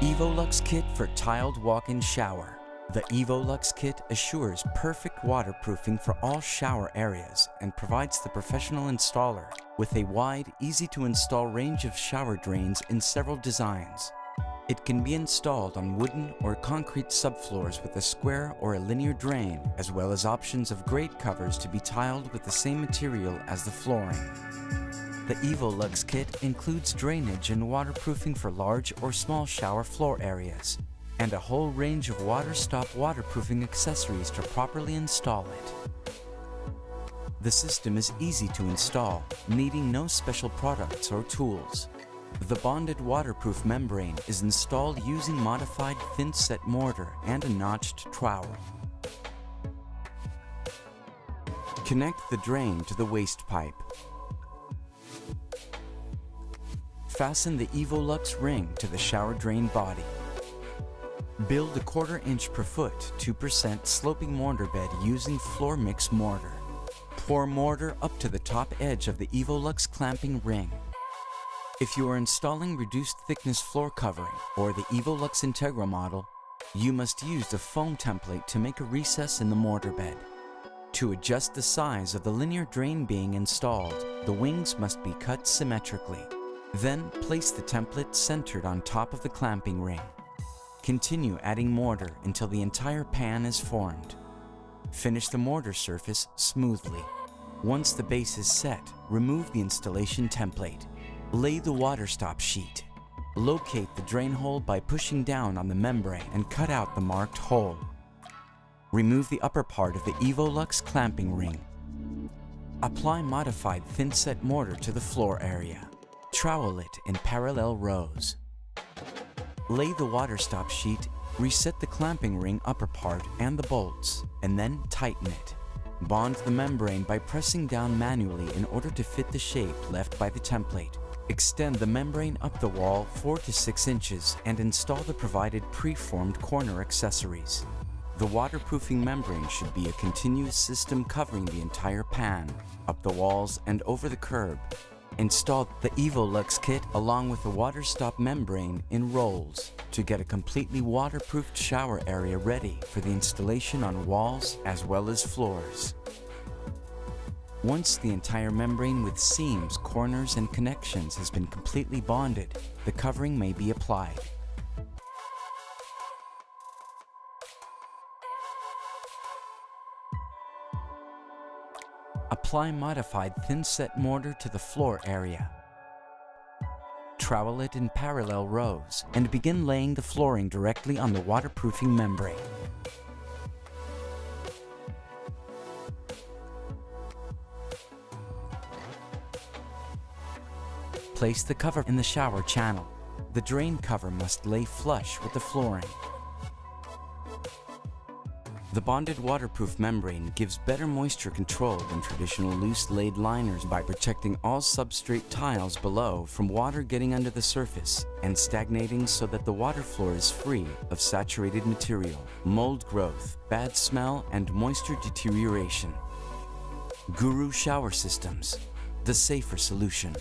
EvoLux Kit for Tiled Walk-in Shower. The EvoLux Kit assures perfect waterproofing for all shower areas and provides the professional installer with a wide, easy-to-install range of shower drains in several designs. It can be installed on wooden or concrete subfloors with a square or a linear drain, as well as options of grate covers to be tiled with the same material as the flooring. The EvoLux Kit includes drainage and waterproofing for large or small shower floor areas, and a whole range of water-stop waterproofing accessories to properly install it. The system is easy to install, needing no special products or tools. The bonded waterproof membrane is installed using modified thin-set mortar and a notched trowel. Connect the drain to the waste pipe. Fasten the EvoLux ring to the shower drain body. Build a 1/4 inch per foot, 2% sloping mortar bed using floor mix mortar. Pour mortar up to the top edge of the EvoLux clamping ring. If you are installing reduced thickness floor covering or the EvoLux Integra model, you must use the foam template to make a recess in the mortar bed. To adjust the size of the linear drain being installed, the wings must be cut symmetrically. Then place the template centered on top of the clamping ring. Continue adding mortar until the entire pan is formed. Finish the mortar surface smoothly. Once the base is set, remove the installation template. Lay the water stop sheet. Locate the drain hole by pushing down on the membrane and cut out the marked hole. Remove the upper part of the EvoLux clamping ring. Apply modified thin-set mortar to the floor area. Trowel it in parallel rows. Lay the water stop sheet, reset the clamping ring upper part and the bolts, and then tighten it. Bond the membrane by pressing down manually in order to fit the shape left by the template. Extend the membrane up the wall 4 to 6 inches and install the provided pre-formed corner accessories. The waterproofing membrane should be a continuous system covering the entire pan, up the walls and over the curb. Install the EvoLux Kit along with the water stop membrane in rolls to get a completely waterproofed shower area ready for the installation on walls as well as floors. Once the entire membrane with seams, corners, and connections has been completely bonded, the covering may be applied. Apply modified thin-set mortar to the floor area. Trowel it in parallel rows and begin laying the flooring directly on the waterproofing membrane. Place the cover in the shower channel. The drain cover must lay flush with the flooring. The bonded waterproof membrane gives better moisture control than traditional loose-laid liners by protecting all substrate tiles below from water getting under the surface and stagnating so that the water floor is free of saturated material, mold growth, bad smell, and moisture deterioration. Guru Shower Systems, the safer solution.